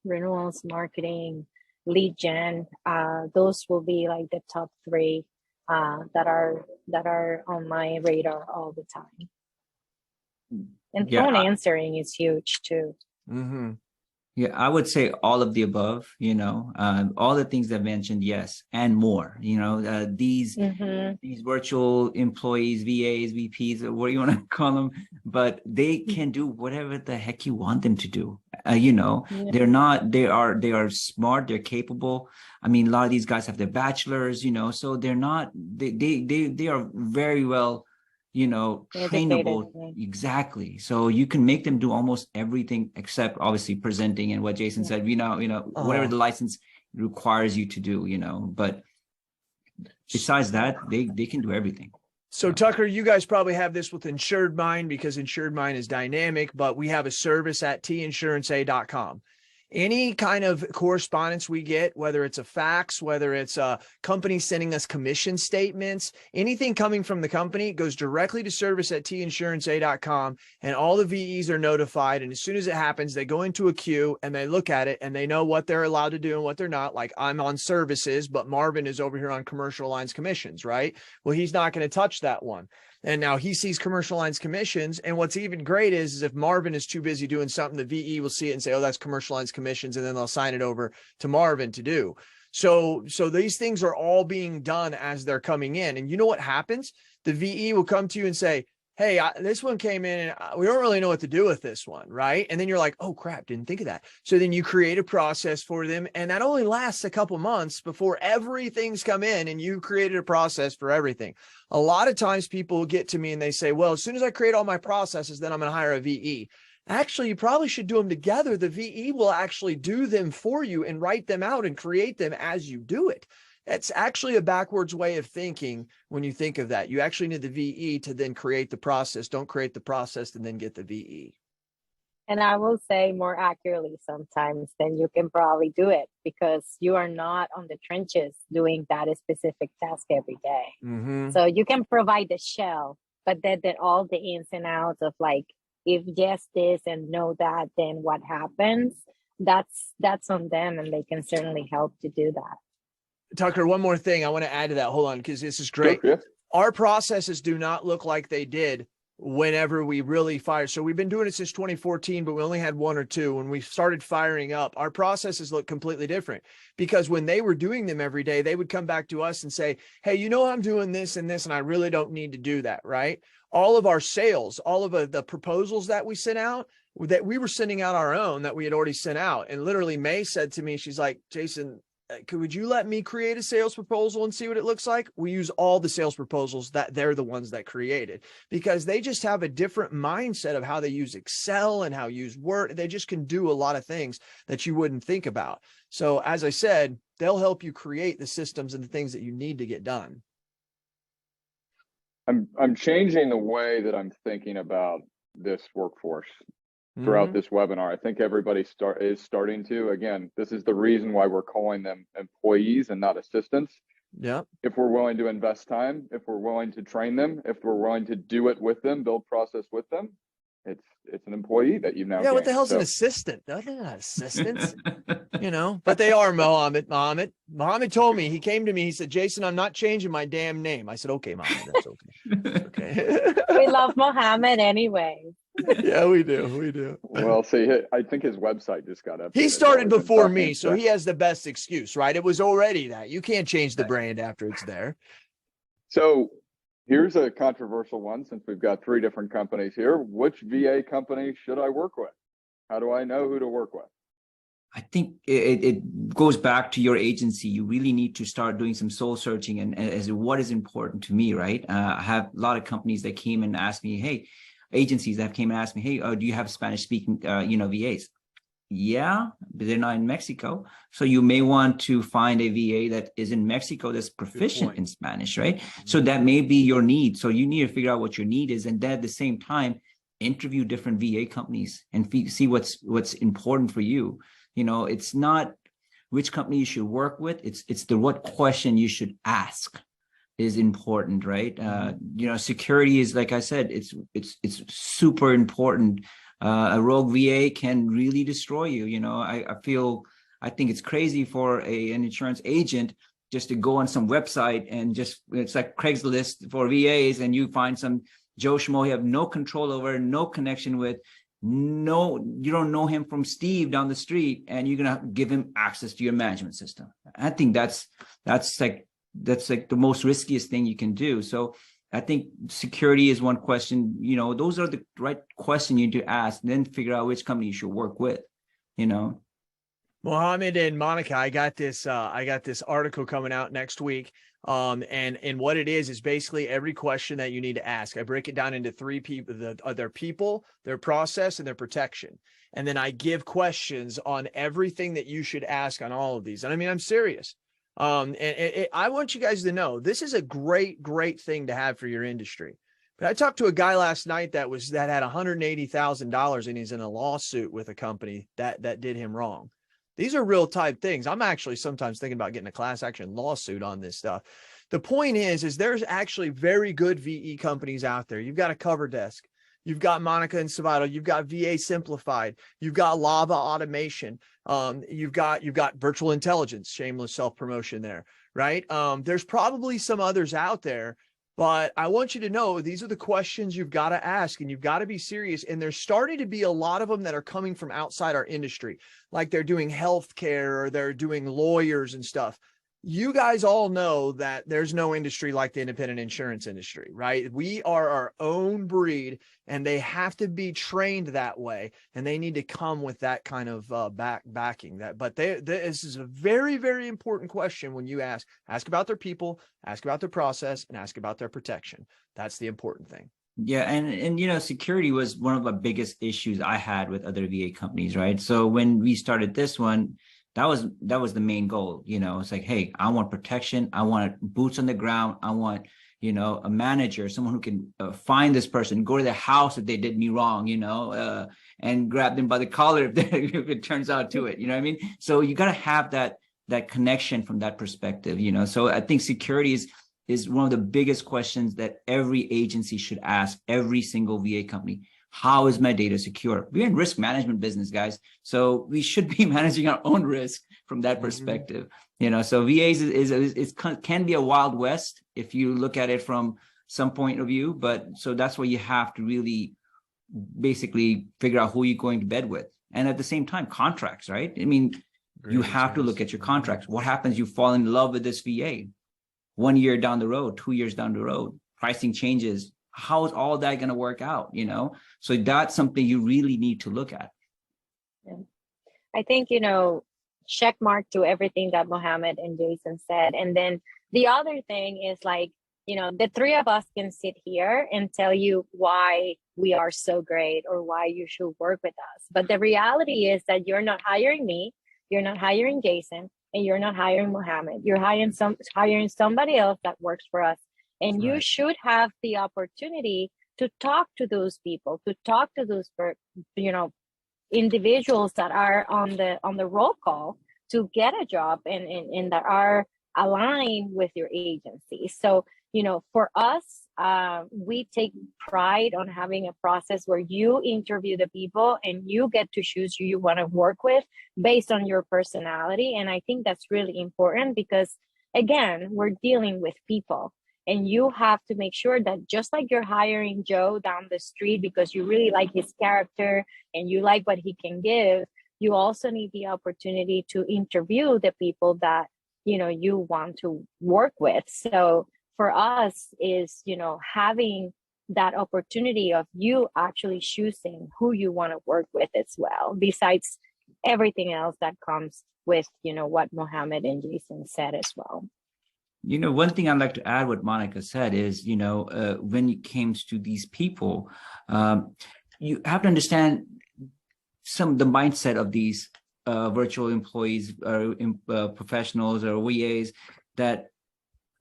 renewals, marketing, lead gen, those will be like the top 3 that are on my radar all the time. And phone answering is huge too. Yeah, I would say all of the above, all the things that mentioned, yes, and more, these virtual employees, VAs, VPs, or what you want to call them, but they can do whatever the heck you want them to do. They are smart, they're capable. I mean, a lot of these guys have their bachelors, so they're not, they are very well, trainable. Exactly. So you can make them do almost everything except obviously presenting and what Jason said, whatever the license requires you to do, but besides that, they can do everything. So Tucker, you guys probably have this with InsuredMine because InsuredMine is dynamic, but we have a service at tinsuranceA.com. Any kind of correspondence we get, whether it's a fax, whether it's a company sending us commission statements, anything coming from the company goes directly to service@tinsuranceA.com, and all the VEs are notified. And as soon as it happens, they go into a queue and they look at it and they know what they're allowed to do and what they're not. Like, I'm on services, but Marvin is over here on commercial lines commissions, right? Well, he's not going to touch that one. And now he sees commercial lines commissions. And what's even great is if Marvin is too busy doing something, the VE will see it and say, oh, that's commercial lines commissions. And then they'll sign it over to Marvin to do. So these things are all being done as they're coming in. And you know what happens? The VE will come to you and say, hey, this one came in and we don't really know what to do with this one, right? And then you're like, oh crap, didn't think of that. So then you create a process for them, and that only lasts a couple months before everything's come in and you created a process for everything. A lot of times people will get to me and they say, well, as soon as I create all my processes, then I'm going to hire a VE. Actually, you probably should do them together. The VE will actually do them for you and write them out and create them as you do it. It's actually a backwards way of thinking when you think of that. You actually need the VE to then create the process. Don't create the process and then get the VE. And I will say more accurately sometimes than you can probably do it, because you are not on the trenches doing that specific task every day. Mm-hmm. So you can provide the shell, but then all the ins and outs of like, if yes, this and no that, then what happens? That's on them, and they can certainly help to do that. Tucker, one more thing I want to add to that. Hold on, because this is great. Sure, yeah. Our processes do not look like they did whenever we really fired. So we've been doing it since 2014, but we only had one or two. When we started firing up, our processes look completely different, because when they were doing them every day, they would come back to us and say, hey, you know, I'm doing this and this, and I really don't need to do that, right? All of our sales, all of the proposals that we sent out, that we were sending out our own that we had already sent out. And literally May said to me, she's like, Jason, would you let me create a sales proposal and see what it looks like? We use all the sales proposals that they're the ones that created, because they just have a different mindset of how they use Excel and how use Word. They just can do a lot of things that you wouldn't think about. So as I said, they'll help you create the systems and the things that you need to get done. I'm changing the way that I'm thinking about this workforce throughout this webinar. I think everybody is starting to. Again, this is the reason why we're calling them employees and not assistants. Yeah. If we're willing to invest time, if we're willing to train them, if we're willing to do it with them, build process with them, it's an employee that you've now gained. What the hell's an assistant? They're not assistants, you know, but they are. Mohamad told me, he came to me, he said, Jason, I'm not changing my damn name. I said, okay, Mohamad, that's okay. That's okay. We love Mohamad anyway. Yeah, we do. Well, see, I think his website just got up. He started before me, so he has the best excuse, right? It was already that. You can't change the brand after it's there. So here's a controversial one, since we've got 3 different companies here. Which VA company should I work with? How do I know who to work with? I think it goes back to your agency. You really need to start doing some soul searching and as what is important to me, right? I have a lot of companies that came and asked me, hey, agencies that came and asked me, hey, do you have Spanish speaking, VAs? Yeah, but they're not in Mexico. So you may want to find a VA that is in Mexico that's proficient in Spanish, right? So that may be your need. So you need to figure out what your need is. And then at the same time, interview different VA companies and see what's important for you. You know, it's not which company you should work with. It's the what question you should ask is important, right? You know, security is, like I said, it's super important. A rogue VA can really destroy you. You know, I think it's crazy for an insurance agent just to go on some website and it's like Craigslist for VAs, and you find some Joe Schmo you have no control over, no connection with, you don't know him from Steve down the street, and you're gonna give him access to your management system. I think that's like the most riskiest thing you can do. So I think security is one question. You know, those are the right question you need to ask, then figure out which company you should work with, you know. Mohamad and Monica, I got this article coming out next week. And what it is basically every question that you need to ask. I break it down into 3 people, their people, their process, and their protection. And then I give questions on everything that you should ask on all of these. And I mean, I'm serious. I want you guys to know this is a great thing to have for your industry. But I talked to a guy last night that had $180,000 and he's in a lawsuit with a company that did him wrong. These are real type things. I'm actually sometimes thinking about getting a class action lawsuit on this stuff. The point is there's actually very good VE companies out there. You've got a Cover Desk. You've got Monica Adwani. You've got VA Simplified. You've got Lava Automation. You've got Virtual Intelligence, shameless self-promotion there, right? There's probably some others out there, but I want you to know these are the questions you've got to ask, and you've got to be serious. And there's starting to be a lot of them that are coming from outside our industry, like they're doing healthcare or they're doing lawyers and stuff. You guys all know that there's no industry like the independent insurance industry, right? We are our own breed, and they have to be trained that way, and they need to come with that kind of backing. This is a very, very important question when you ask about their people, ask about their process, and ask about their protection. That's the important thing. Yeah, and security was one of the biggest issues I had with other VA companies, right? So when we started this one, that was the main goal. It's like, hey, I want protection. I want boots on the ground. I want, a manager, someone who can find this person, go to their house if they did me wrong, and grab them by the collar if it turns out to it. You know what I mean? So you got to have that connection from that perspective, So I think security is one of the biggest questions that every agency should ask every single VA company. How is my data secure? We're in risk management business, guys. So we should be managing our own risk from that perspective. So VAs can be a wild west if you look at it from some point of view. But so that's why you have to really basically figure out who you're going to bed with. And at the same time, contracts, right? I mean, you have to look at your contracts. What happens? You fall in love with this VA 1 year down the road, 2 years down the road, pricing changes. How is all that going to work out? So that's something you really need to look at. Yeah. I think, check mark to everything that Mohamad and Jason said. And then the other thing is the three of us can sit here and tell you why we are so great or why you should work with us. But the reality is that you're not hiring me, you're not hiring Jason, and you're not hiring Mohamad. You're hiring somebody else that works for us. And you should have the opportunity to talk to those people, to talk to those, individuals that are on the roll call to get a job and that are aligned with your agency. So, for us, we take pride on having a process where you interview the people and you get to choose who you want to work with based on your personality. And I think that's really important because, again, we're dealing with people. And you have to make sure that just like you're hiring Joe down the street because you really like his character and you like what he can give, you also need the opportunity to interview the people that, you want to work with. So for us is, having that opportunity of you actually choosing who you want to work with as well, besides everything else that comes with, what Mohamad and Jason said as well. One thing I'd like to add what Monica said is, when it comes to these people, you have to understand some of the mindset of these virtual employees or professionals or VAs that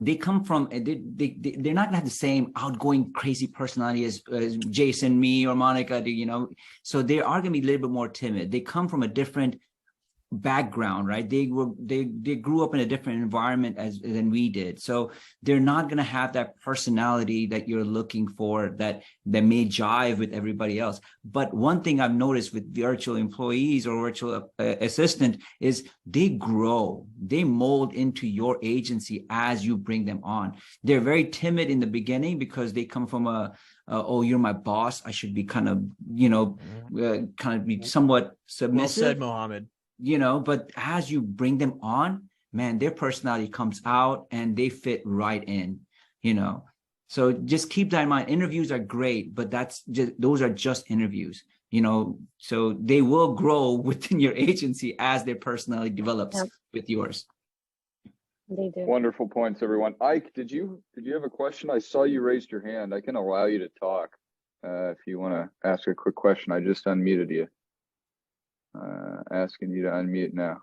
they come from. They're not gonna have the same outgoing, crazy personality as Jason, me, or Monica do. So they are gonna be a little bit more timid. They come from a different background, right? They grew up in a different environment than we did, so they're not going to have that personality that you're looking for that may jive with everybody else. But one thing I've noticed with virtual employees or virtual assistant is they grow, they mold into your agency as you bring them on. They're very timid in the beginning because they come from oh, you're my boss, I should be kind of be somewhat submissive. Well said, Mohamad. But as you bring them on, man, their personality comes out and they fit right in, So just keep that in mind. Interviews are great, but those are just interviews, so they will grow within your agency as their personality develops with yours. They do. Wonderful points, everyone. Ike, did you have a question? I saw you raised your hand. I can allow you to talk if you want to ask a quick question. I just unmuted you. Asking you to unmute now.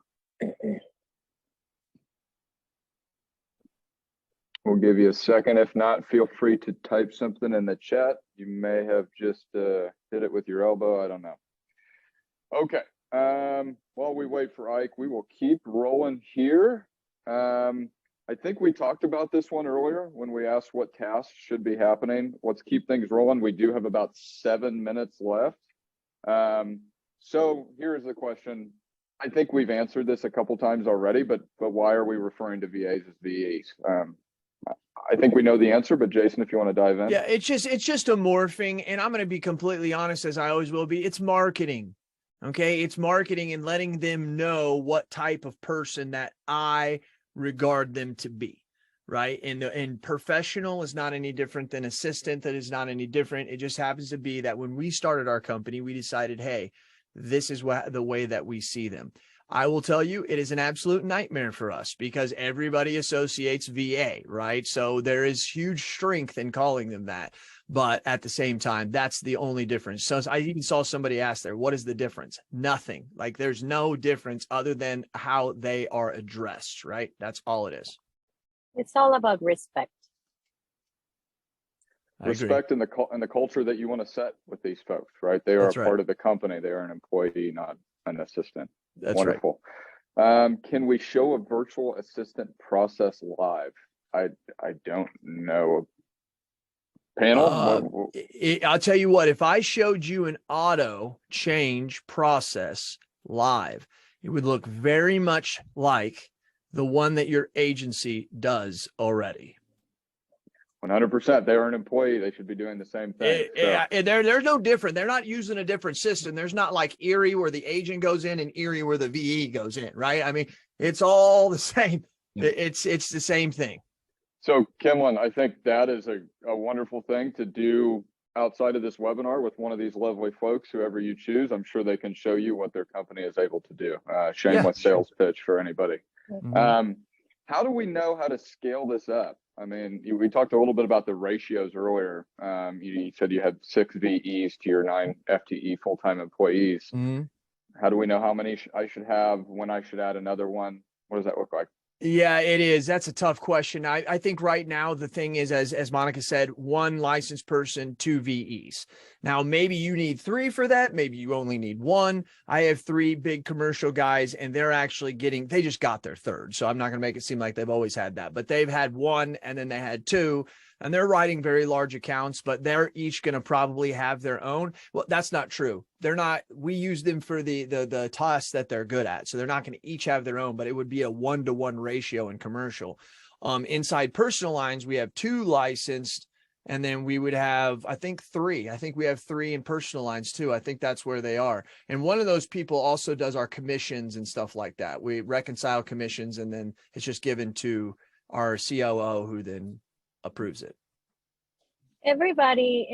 We'll give you a second. If not, feel free to type something in the chat. You may have just hit it with your elbow. I don't know. Okay. While we wait for Ike, we will keep rolling here. I think we talked about this one earlier when we asked what tasks should be happening. Let's keep things rolling. We do have about 7 minutes left. So here's the question. I think we've answered this a couple times already, but why are we referring to VAs as VEs? I think we know the answer, but Jason, if you want to dive in. Yeah, it's just a morphing, and I'm going to be completely honest, as I always will be. It's marketing. Okay, it's marketing and letting them know what type of person that I regard them to be, right? And professional is not any different than assistant. That is not any different. It just happens to be that when we started our company, we decided, hey, this is the way that we see them. I will tell you, it is an absolute nightmare for us because everybody associates VA, right? So there is huge strength in calling them that. But at the same time, that's the only difference. So I even saw somebody ask there, what is the difference? Nothing. Like there's no difference other than how they are addressed, right? That's all it is. It's all about respect. Respect in the culture that you want to set with these folks, right? They are part of the company. They are an employee, not an assistant. That's wonderful. Right. Can we show a virtual assistant process live? I don't know. Panel? I'll tell you what, if I showed you an auto change process live, it would look very much like the one that your agency does already. 100%. They're an employee. They should be doing the same thing. They're no different. They're not using a different system. There's not like Erie where the agent goes in and Erie where the VE goes in, right? I mean, it's all the same. Yeah. It's the same thing. So, Kimlin, I think that is a wonderful thing to do outside of this webinar with one of these lovely folks, whoever you choose. I'm sure they can show you what their company is able to do. Shameless sales pitch for anybody. Mm-hmm. How do we know how to scale this up? I mean, we talked a little bit about the ratios earlier. You said you had 6 VEs to your 9 FTE full-time employees. Mm-hmm. How do we know how many I should have, when I should add another one? What does that look like? Yeah, it is. That's a tough question. I think right now the thing is, as Monica said, 1 licensed person, 2 VEs. Now, maybe you need 3 for that. Maybe you only need 1. I have 3 big commercial guys, and they're actually they just got their 3rd. So I'm not going to make it seem like they've always had that, but they've had 1 and then they had 2. And they're writing very large accounts, but they're each going to probably have their own. Well, that's not true. They're not. We use them for the tasks that they're good at. So they're not going to each have their own, but it would be a 1-to-1 ratio in commercial. Inside personal lines, we have 2 licensed, and then we would have, I think, 3. I think we have 3 in personal lines too. I think that's where they are. And one of those people also does our commissions and stuff like that. We reconcile commissions, and then it's just given to our COO, who then approves it. Everybody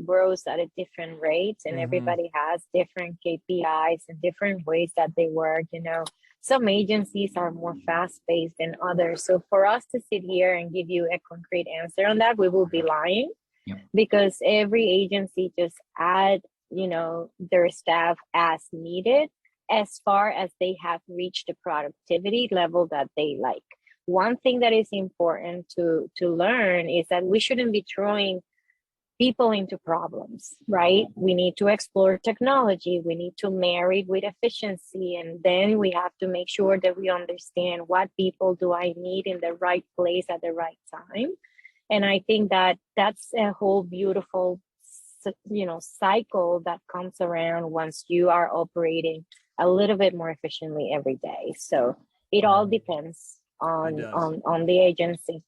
grows at a different rate, and everybody has different KPIs and different ways that they work. You know, some agencies are more fast-paced than others. So for us to sit here and give you a concrete answer on that, we will be lying. Yep. Because every agency just add, their staff as needed, as far as they have reached the productivity level that they like. One thing that is important to learn is that we shouldn't be throwing people into problems, right? We need to explore technology. We need to marry it with efficiency. And then we have to make sure that we understand what people do I need in the right place at the right time. And I think that that's a whole beautiful, cycle that comes around once you are operating a little bit more efficiently every day. So it all depends on the agency.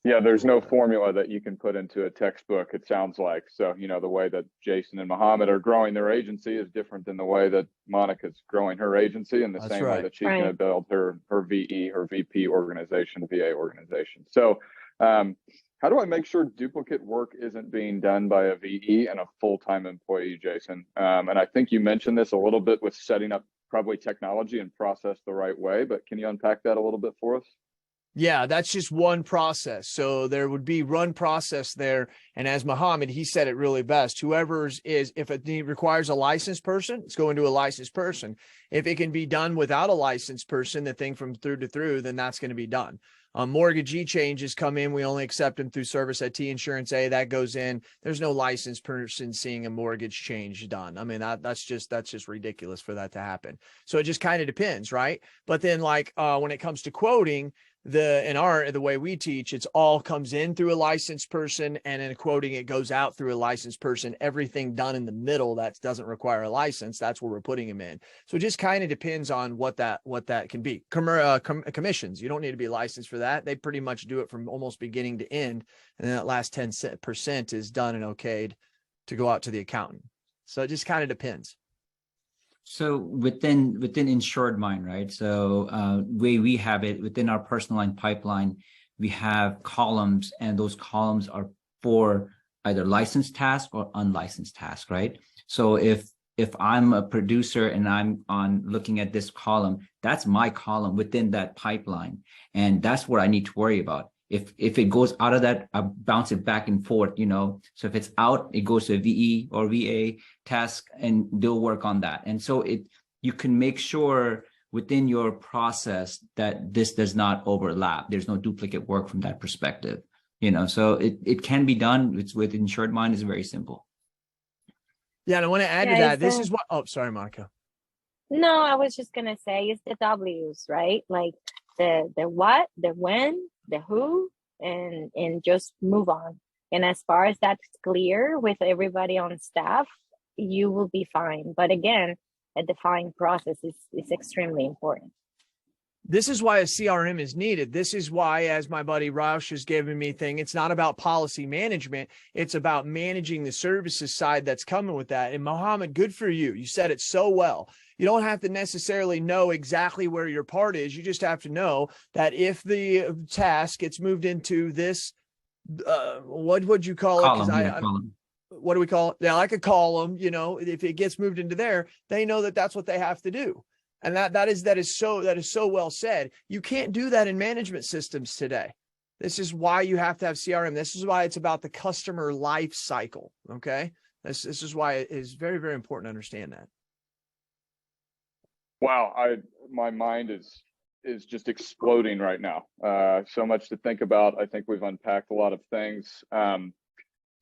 Yeah, there's no formula that you can put into a textbook, it sounds like. So, the way that Jason and Mohamad are growing their agency is different than the way that Monica's growing her agency, and the same way that she's going to build her VE, her VP organization, VA organization. So how do I make sure duplicate work isn't being done by a VE and a full-time employee, Jason? And I think you mentioned this a little bit with setting up probably technology and process the right way, but can you unpack that a little bit for us? Yeah, that's just one process. So there would be one process there. And as Mohamad, he said it really best. Whoever's is, if it requires a licensed person, it's going to a licensed person. If it can be done without a licensed person, the thing from through to through, then that's going to be done. Mortgagee changes come in. We only accept them through service at T Insurance A. That goes in. There's no licensed person seeing a mortgage change done. I mean, that's just ridiculous for that to happen. So it just kind of depends, right? But then like when it comes to quoting, the way we teach, it's all comes in through a licensed person, and in quoting, it goes out through a licensed person. Everything done in the middle that doesn't require a license, that's where we're putting them in. So it just kind of depends on what that can be. Commissions, you don't need to be licensed for that. They pretty much do it from almost beginning to end, and then that last 10% is done and okayed to go out to the accountant. So it just kind of depends. So within InsuredMine, right? So way we have it within our personal line pipeline, we have columns, and those columns are for either licensed task or unlicensed task, right? So if I'm a producer and I'm on looking at this column, that's my column within that pipeline, and that's what I need to worry about. If it goes out of that, I bounce it back and forth, you know. So if it's out, it goes to a VE or VA task, and they'll work on that. And so you can make sure within your process that this does not overlap. There's no duplicate work from that perspective, you know. So it can be done. It's with InsuredMine is very simple. Yeah, and I want to add to that. This is what. Oh, sorry, Monica. No, I was just gonna say it's the W's, right? Like the what, the when, the who, and just move on. And as far as that's clear with everybody on staff, you will be fine. But again, a defined process is extremely important. This is why a CRM is needed. This is why, as my buddy Roush has given me thing, it's not about policy management. It's about managing the services side that's coming with that. And Mohamad, good for you. You said it so well. You don't have to necessarily know exactly where your part is. You just have to know that if the task gets moved into this, what would you call column, it? Column. What do we call it? Yeah, like a column, you know, if it gets moved into there, they know that that's what they have to do. And that is so well said. You can't do that in management systems today. This is why you have to have CRM. This is why it's about the customer life cycle. Okay. This is why it is very, very important to understand that. Wow. My mind is just exploding right now. So much to think about. I think we've unpacked a lot of things.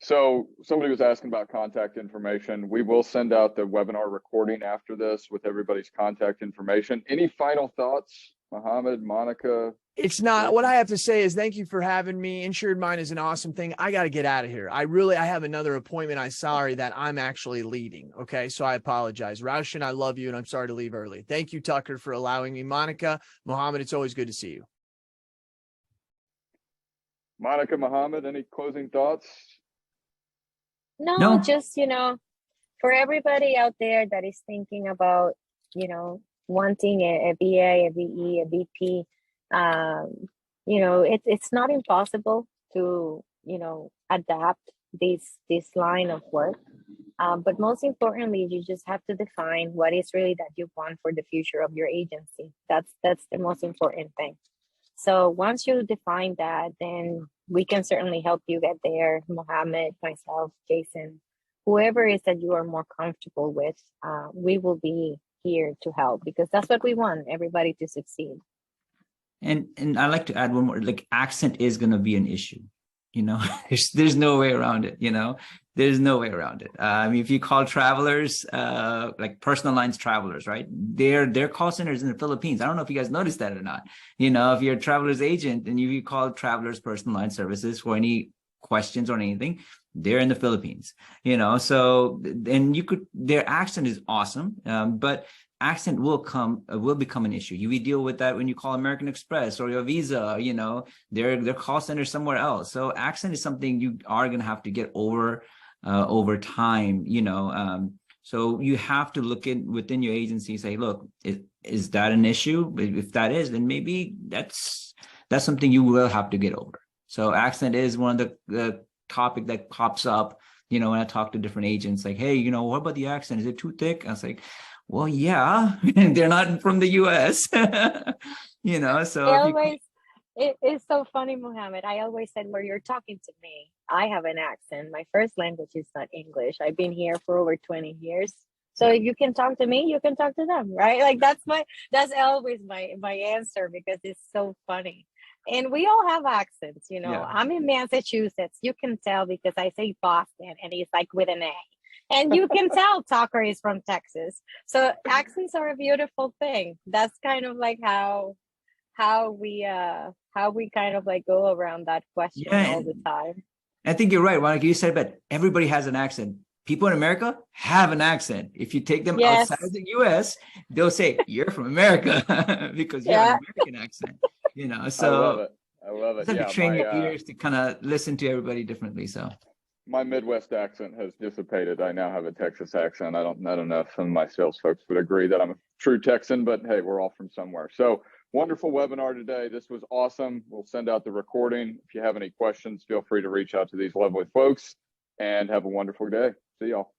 So somebody was asking about contact information. We will send out the webinar recording after this with everybody's contact information. Any final thoughts, Mohamad, Monica? It's not, what I have to say is thank you for having me. InsuredMine is an awesome thing. I got to get out of here. I have another appointment. I'm sorry that I'm actually leading. Okay. So I apologize. Raushin, I love you and I'm sorry to leave early. Thank you, Tucker, for allowing me. Monica, Mohamad, it's always good to see you. Monica, Mohamad, any closing thoughts? No, just, for everybody out there that is thinking about, wanting a BA, a VE, a VP, it's not impossible to, adapt this line of work. But most importantly, you just have to define what is really that you want for the future of your agency. That's the most important thing. So once you define that, then we can certainly help you get there. Mohamad, myself, Jason, whoever is that you are more comfortable with, we will be here to help because that's what we want, everybody to succeed. And I like to add one more, like accent is going to be an issue. There's no way around it. There's no way around it. I mean, if you call travelers, like personal lines travelers, right? Their call centers in the Philippines. I don't know if you guys noticed that or not. If you're a traveler's agent and you call travelers personal line services for any questions or anything, they're in the Philippines. So and their accent is awesome, but accent will become an issue. You deal with that when you call American Express or your Visa, their call center somewhere else. So accent is something you are going to have to get over time, so you have to look within your agency, say, look, is that an issue? If that is, then maybe that's something you will have to get over. So accent is one of the topic that pops up, when I talk to different agents, like, hey, what about the accent? Is it too thick? I was like, well, yeah, they're not from the US, so It is so funny, Mohammed. I always said, where you're talking to me, I have an accent. My first language is not English. I've been here for over 20 years. So if you can talk to me, you can talk to them, right? Like that's always my answer because it's so funny. And we all have accents, you know. Yeah. I'm in Massachusetts. You can tell because I say Boston and it's like with an A. And you can tell Tucker is from Texas. So accents are a beautiful thing. That's kind of like how we kind of like go around that question Yeah, all the time. I think you're right, Monica. You said, but everybody has an accent. People in America have an accent. If you take them Yes. outside of the US, they'll say, you're from America because you have an American accent, you know. So I love it. you have to train your ears to kind of listen to everybody differently. So my Midwest accent has dissipated. I now have a Texas accent. I don't know if some of my sales folks would agree that I'm a true Texan, but hey, we're all from somewhere. So wonderful webinar today. This was awesome. We'll send out the recording. If you have any questions, feel free to reach out to these lovely folks and have a wonderful day. See y'all.